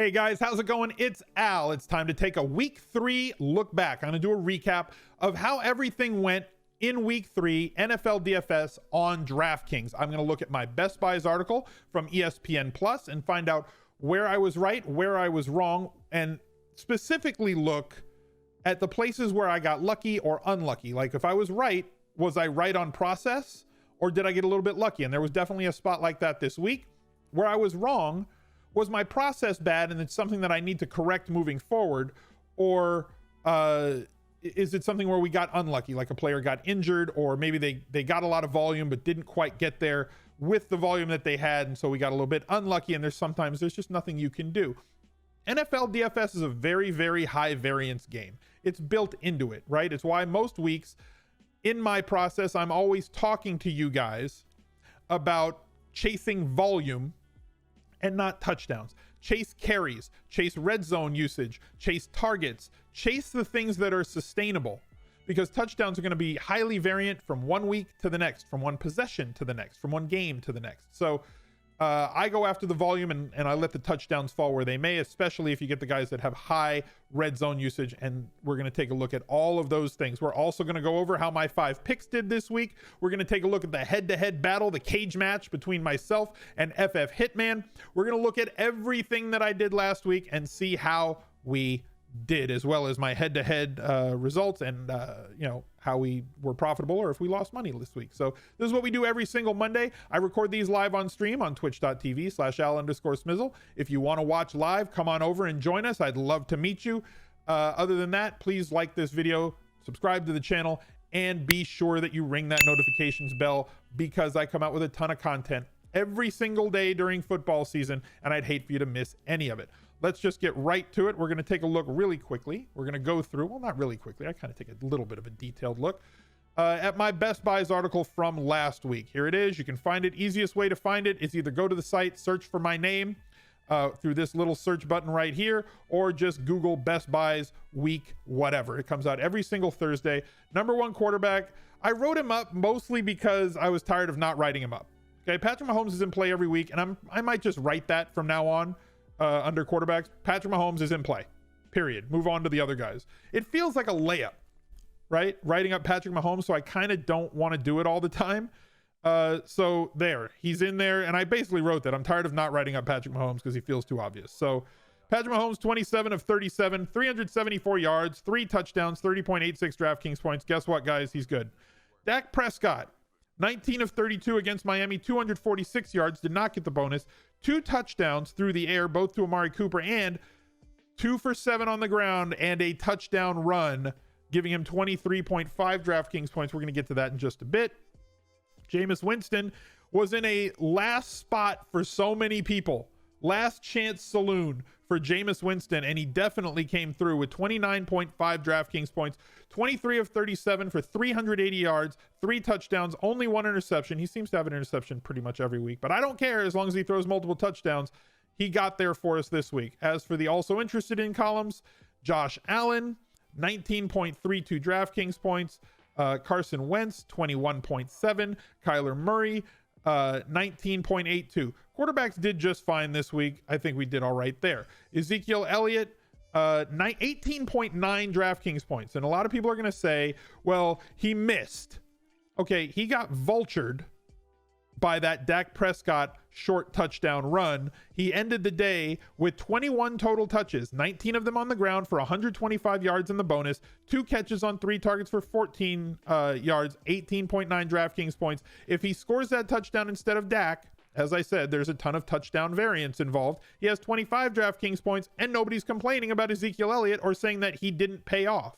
Hey guys, how's it going? It's Al. It's time to take a week 3 look back. I'm going to do a recap of how everything went in week 3 NFL DFS on Draftkings. I'm going to look at my Best Buys article from ESPN Plus and find out where I was right, where I was wrong, and specifically look at the places where I got lucky or unlucky. Like if I was right, was I right on process or did I get a little bit lucky? And there was definitely a spot like that this week. Where I was wrong, was my process bad and it's something that I need to correct moving forward? Or is it something where we got unlucky, like a player got injured, or maybe they got a lot of volume but didn't quite get there with the volume that they had, and so we got a little bit unlucky, and there's just nothing you can do. NFL DFS is a very, very high variance game. It's built into it, right? It's why most weeks in my process, I'm always talking to you guys about chasing volume and not touchdowns. Chase carries, chase red zone usage, chase targets, chase the things that are sustainable, because touchdowns are going to be highly variant from one week to the next, from one possession to the next, from one game to the next. So I go after the volume and I let the touchdowns fall where they may, especially if you get the guys that have high red zone usage. And we're going to take a look at all of those things. We're also going to go over how my 5 picks did this week. We're going to take a look at the head-to-head battle, the cage match between myself and FF Hitman. We're going to look at everything that I did last week and see how we did, as well as my head-to-head results and how we were profitable or if we lost money this week. So this is what we do every single Monday. I record these live on stream on twitch.tv/al_smizzle. If you want to watch live, come on over and join us. I'd love to meet you. Other than that, please like this video, subscribe to the channel, and be sure that you ring that notifications bell, because I come out with a ton of content every single day during football season, and I'd hate for you to miss any of it. Let's just get right to it. We're going to take a look really quickly. We're going to go through, well, not really quickly. I kind of take a little bit of a detailed look at my Best Buys article from last week. Here it is. You can find it. Easiest way to find it is either go to the site, search for my name through this little search button right here, or just Google Best Buys week, whatever. It comes out every single Thursday. Number 1 quarterback. I wrote him up mostly because I was tired of not writing him up. Okay, Patrick Mahomes is in play every week, and I might just write that from now on. Under quarterbacks, Patrick Mahomes is in play, period. Move on to the other guys. It feels like a layup, right? Writing up Patrick Mahomes, so I kind of don't want to do it all the time. So there, he's in there, and I basically wrote that. I'm tired of not writing up Patrick Mahomes because he feels too obvious. So Patrick Mahomes, 27 of 37, 374 yards, 3 touchdowns, 30.86 DraftKings points. Guess what, guys? He's good. Dak Prescott, 19 of 32 against Miami, 246 yards, did not get the bonus. 2 touchdowns through the air, both to Amari Cooper, and 2 for 7 on the ground and a touchdown run, giving him 23.5 DraftKings points. We're going to get to that in just a bit. Jameis Winston was in a last spot for so many people. Last chance saloon for Jameis Winston, and he definitely came through with 29.5 DraftKings points, 23 of 37 for 380 yards, 3 touchdowns, only 1 interception. He seems to have an interception pretty much every week, but I don't care as long as he throws multiple touchdowns. He got there for us this week. As for the also interested in columns, Josh Allen, 19.32 DraftKings points, Carson Wentz, 21.7, Kyler Murray, 19.82. Quarterbacks did just fine this week. I think we did all right there. Ezekiel Elliott, 18.9 DraftKings points. And a lot of people are going to say, well, he missed. Okay, he got vultured by that Dak Prescott short touchdown run. He ended the day with 21 total touches, 19 of them on the ground for 125 yards in the bonus, 2 catches on 3 targets for 14 yards, 18.9 DraftKings points. If he scores that touchdown instead of Dak, as I said, there's a ton of touchdown variance involved. He has 25 DraftKings points, and nobody's complaining about Ezekiel Elliott or saying that he didn't pay off.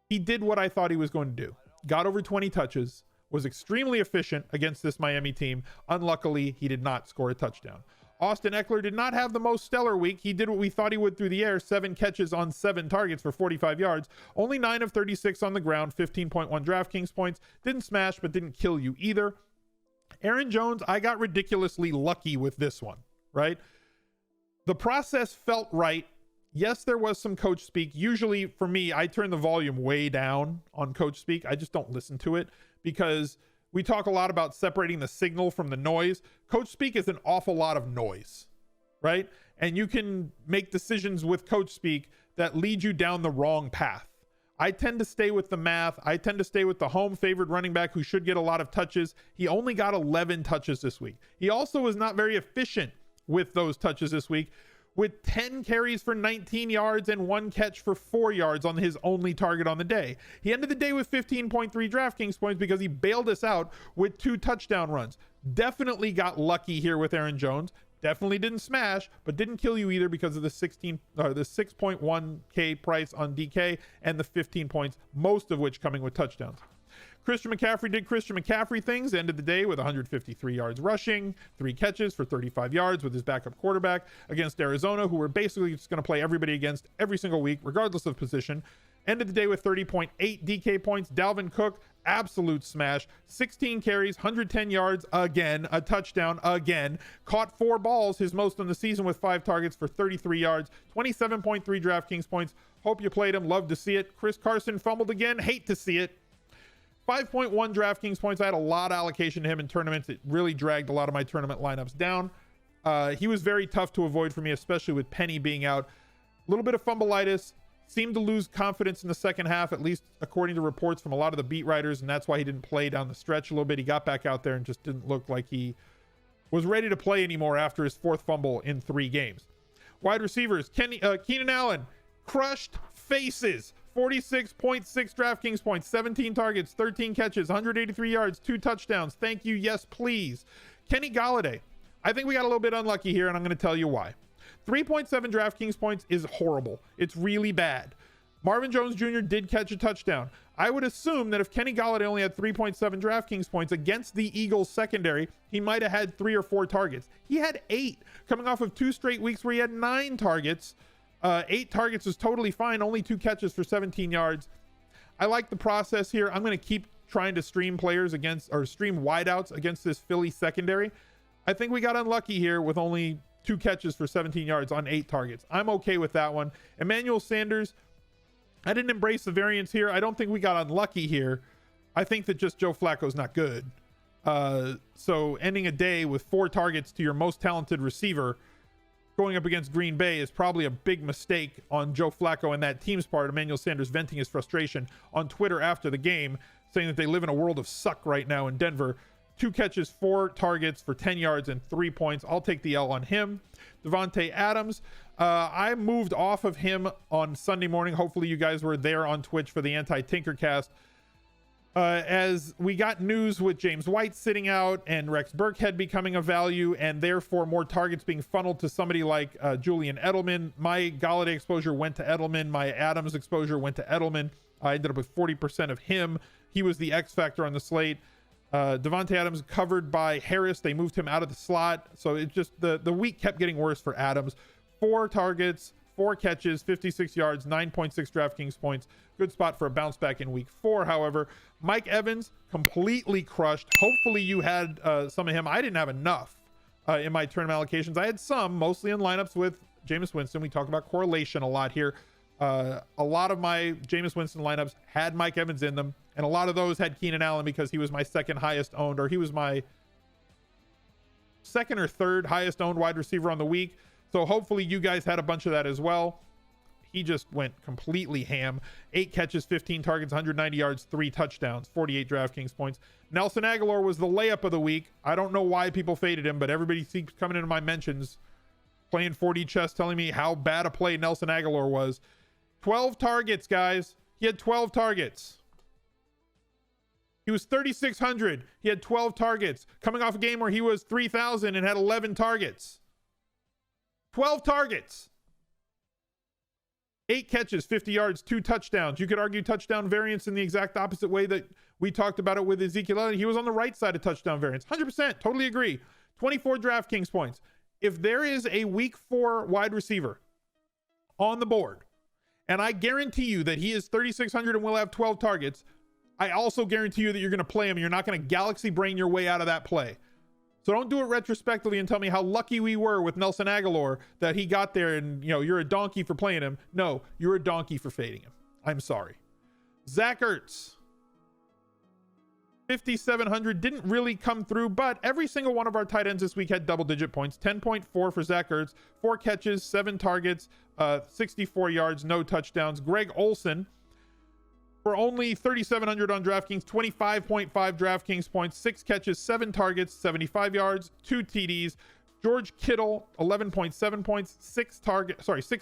He did what I thought he was going to do. Got over 20 touches, was extremely efficient against this Miami team. Unluckily, he did not score a touchdown. Austin Eckler did not have the most stellar week. He did what we thought he would through the air, 7 catches on 7 targets for 45 yards, only 9 of 36 on the ground, 15.1 DraftKings points. Didn't smash, but didn't kill you either. Aaron Jones, I got ridiculously lucky with this one, right? The process felt right. Yes, there was some coach speak. Usually for me, I turn the volume way down on coach speak. I just don't listen to it because we talk a lot about separating the signal from the noise. Coach speak is an awful lot of noise, right? and you can make decisions with coach speak that lead you down the wrong path. I tend to stay with the math. I tend to stay with the home favored running back who should get a lot of touches. He only got 11 touches this week. He also was not very efficient with those touches this week, with 10 carries for 19 yards and 1 catch for 4 yards on his only target on the day. He ended the day with 15.3 DraftKings points because he bailed us out with 2 touchdown runs. Definitely got lucky here with Aaron Jones. Definitely didn't smash, but didn't kill you either because of the 6.1K price on DK and the 15 points, most of which coming with touchdowns. Christian McCaffrey did Christian McCaffrey things, ended the day with 153 yards rushing, 3 catches for 35 yards with his backup quarterback against Arizona, who were basically just going to play everybody against every single week, regardless of position. Ended the day with 30.8 DK points. Dalvin Cook, absolute smash. 16 carries, 110 yards again, a touchdown again. Caught 4 balls, his most on the season, with 5 targets for 33 yards. 27.3 DraftKings points. Hope you played him. Love to see it. Chris Carson fumbled again. Hate to see it. 5.1 DraftKings points. I had a lot of allocation to him in tournaments. It really dragged a lot of my tournament lineups down. He was very tough to avoid for me, especially with Penny being out. A little bit of fumbleitis. Seemed to lose confidence in the second half, at least according to reports from a lot of the beat writers, and that's why he didn't play down the stretch a little bit. He got back out there and just didn't look like he was ready to play anymore after his 4th fumble in 3 games. Wide receivers, Keenan Allen, crushed faces. 46.6 DraftKings points, 17 targets, 13 catches, 183 yards, 2 touchdowns. Thank you. Yes, please. Kenny Golladay. I think we got a little bit unlucky here, and I'm going to tell you why. 3.7 DraftKings points is horrible. It's really bad. Marvin Jones Jr. did catch a touchdown. I would assume that if Kenny Golladay only had 3.7 DraftKings points against the Eagles secondary, he might have had 3 or 4 targets. He had 8, coming off of 2 straight weeks where he had 9 targets. 8 targets is totally fine. Only 2 catches for 17 yards. I like the process here. I'm going to keep trying to stream players against, or stream wideouts against this Philly secondary. I think we got unlucky here with only 2 catches for 17 yards on 8 targets. I'm okay with that one. Emmanuel Sanders, I didn't embrace the variance here. I don't think we got unlucky here. I think that just Joe Flacco's not good. So ending a day with 4 targets to your most talented receiver going up against Green Bay is probably a big mistake on Joe Flacco and that team's part. Emmanuel Sanders venting his frustration on Twitter after the game, saying that they live in a world of suck right now in Denver. 2 catches, 4 targets for 10 yards and 3 points. I'll take the L on him. Devontae Adams, I moved off of him on Sunday morning. Hopefully you guys were there on Twitch for the Anti-Tinkercast. As we got news with James White sitting out and Rex Burkhead becoming a value, and therefore more targets being funneled to somebody like Julian Edelman. My Golladay exposure went to Edelman. My Adams exposure went to Edelman. I ended up with 40% of him. He was the X factor on the slate. Devontae Adams covered by Harris. They moved him out of the slot. So it just, the week kept getting worse for Adams. 4 targets, 4 catches, 56 yards, 9.6 DraftKings points. Good spot for a bounce back in week 4. However, Mike Evans completely crushed. Hopefully you had some of him. I didn't have enough in my tournament allocations. I had some, mostly in lineups with Jameis Winston. We talk about correlation a lot here. A lot of my Jameis Winston lineups had Mike Evans in them, and a lot of those had Keenan Allen because he was my second highest owned, or he was my second or third highest owned wide receiver on the week. So hopefully you guys had a bunch of that as well. He just went completely ham. 8 catches, 15 targets, 190 yards, 3 touchdowns, 48 DraftKings points. Nelson Aguilar was the layup of the week. I don't know why people faded him, but everybody keeps coming into my mentions, playing 4D chess, telling me how bad a play Nelson Aguilar was. 12 targets, guys. He had 12 targets. He was 3,600. He had 12 targets. Coming off a game where he was 3,000 and had 11 targets. 12 targets. 8 catches, 50 yards, 2 touchdowns. You could argue touchdown variance in the exact opposite way that we talked about it with Ezekiel Elliott. He was on the right side of touchdown variance. 100%. Totally agree. 24 DraftKings points. If there is a week 4 wide receiver on the board, and I guarantee you that he is 3,600 and will have 12 targets, I also guarantee you that you're going to play him. And you're not going to galaxy brain your way out of that play. So don't do it retrospectively and tell me how lucky we were with Nelson Aguilar that he got there and, you know, you're a donkey for playing him. No, you're a donkey for fading him. I'm sorry. Zach Ertz. 5,700 didn't really come through, but every single one of our tight ends this week had double-digit points. 10.4 for Zach Ertz, 4 catches, 7 targets, 64 yards, no touchdowns. Greg Olsen, for only 3,700 on DraftKings, 25.5 DraftKings points, 6 catches, 7 targets, 75 yards, 2 TDs. George Kittle, 11.7 points, 6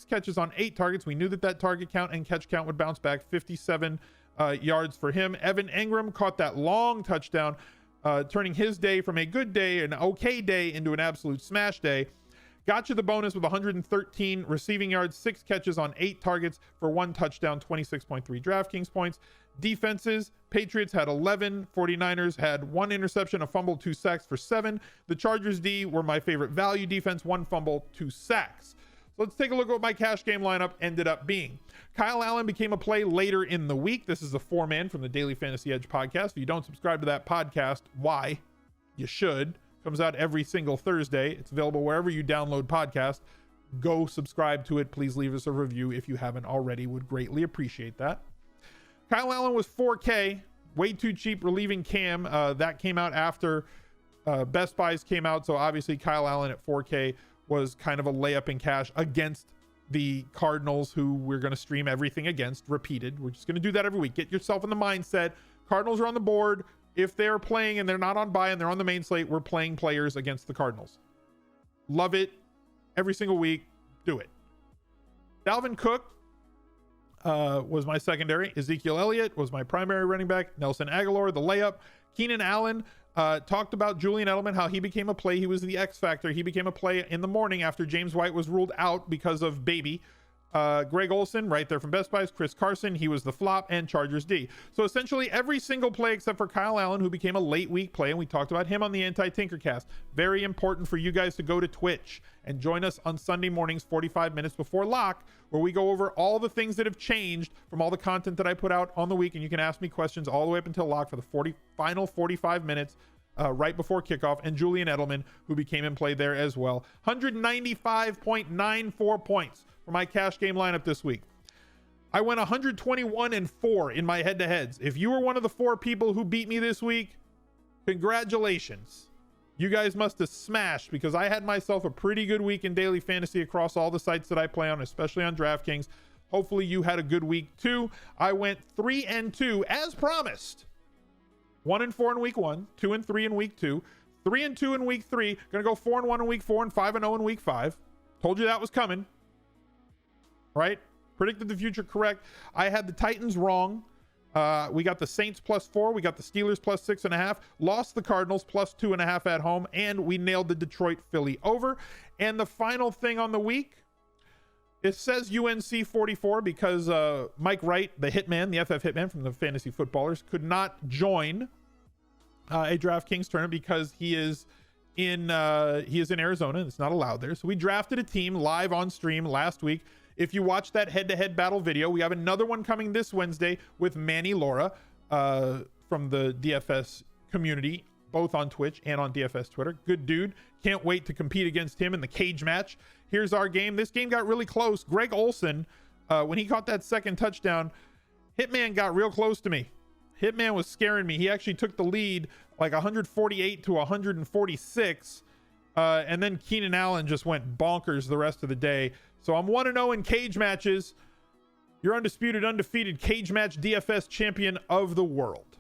catches on 8 targets. We knew that target count and catch count would bounce back. 57 yards for him. Evan Engram caught that long touchdown, turning his day from a good day, an okay day, into an absolute smash day. Got you the bonus with 113 receiving yards, 6 catches on 8 targets for 1 touchdown, 26.3 DraftKings points. Defenses, Patriots had 11, 49ers had 1 interception, a fumble, 2 sacks for 7. The Chargers D were my favorite value defense, 1 fumble, 2 sacks. Let's take a look at what my cash game lineup ended up being. Kyle Allen became a play later in the week. This is a 4-man from the Daily Fantasy Edge podcast. If you don't subscribe to that podcast, why? You should. Comes out every single Thursday. It's available wherever you download podcasts. Go subscribe to it. Please leave us a review if you haven't already. Would greatly appreciate that. Kyle Allen was 4K. Way too cheap relieving Cam. That came out after Best Buys came out. So obviously Kyle Allen at 4K was kind of a layup in cash against the Cardinals, who we're going to stream everything against repeated. We're just going to do that every week. Get yourself in the mindset. Cardinals are on the board. If they're playing and they're not on bye and they're on the main slate, we're playing players against the Cardinals. Love it. Every single week. Do it. Dalvin Cook was my secondary. Ezekiel Elliott was my primary running back. Nelson Aguilar, the layup. Keenan Allen, talked about Julian Edelman, how he became a play. He was the X factor. He became a play in the morning after James White was ruled out because of baby. Greg Olsen, right there from Best Buys. Chris Carson, he was the flop, and Chargers D. So essentially every single play except for Kyle Allen, who became a late week play, and we talked about him on the Anti-Tinkercast. Very important for you guys to go to Twitch and join us on Sunday mornings, 45 minutes before lock, where we go over all the things that have changed from all the content that I put out on the week, and you can ask me questions all the way up until lock for the final 45 minutes right before kickoff. And Julian Edelman, who became in play there as well. 195.94 points for my cash game lineup this week. I went 121-4 in my head-to-heads. If you were one of the 4 people who beat me this week, congratulations. You guys must have smashed, because I had myself a pretty good week in daily fantasy across all the sites that I play on, especially on DraftKings. Hopefully you had a good week too. I went 3-2 as promised. 1-4 in week 1, 2-3 in week 2, 3-2 in week 3. Gonna go 4-1 in week 4 and 5-0 in week 5. Told you that was coming. Right? Predicted the future correct. I had the Titans wrong. We got the Saints +4. We got the Steelers +6.5. Lost the Cardinals +2.5 at home. And we nailed the Detroit Philly over. And the final thing on the week, it says UNC 44 because Mike Wright, the Hitman, the FF Hitman from the Fantasy Footballers, could not join a DraftKings tournament because he is in Arizona. It's not allowed there. So we drafted a team live on stream last week. If you watch that head-to-head battle video, we have another one coming this Wednesday with Manny Laura from the DFS community, both on Twitch and on DFS Twitter. Good dude. Can't wait to compete against him in the cage match. Here's our game. This game got really close. Greg Olsen, when he caught that second touchdown, Hitman got real close to me. Hitman was scaring me. He actually took the lead like 148 to 146. And then Keenan Allen just went bonkers the rest of the day. So I'm 1-0 in cage matches. You're undisputed, undefeated cage match DFS champion of the world.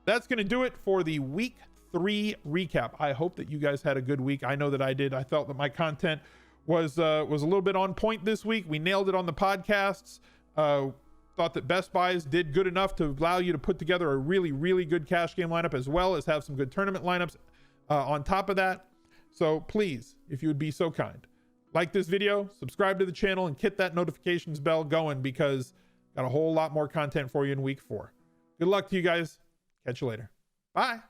That's going to do it for the week 3 recap. I hope that you guys had a good week. I know that I did. I felt that my content was a little bit on point this week. We nailed it on the podcasts. Thought that Best Buys did good enough to allow you to put together a really, really good cash game lineup, as well as have some good tournament lineups on top of that. So please, if you would be so kind, like this video, subscribe to the channel, and hit that notifications bell going, because got a whole lot more content for you in week 4. Good luck to you guys. Catch you later. Bye.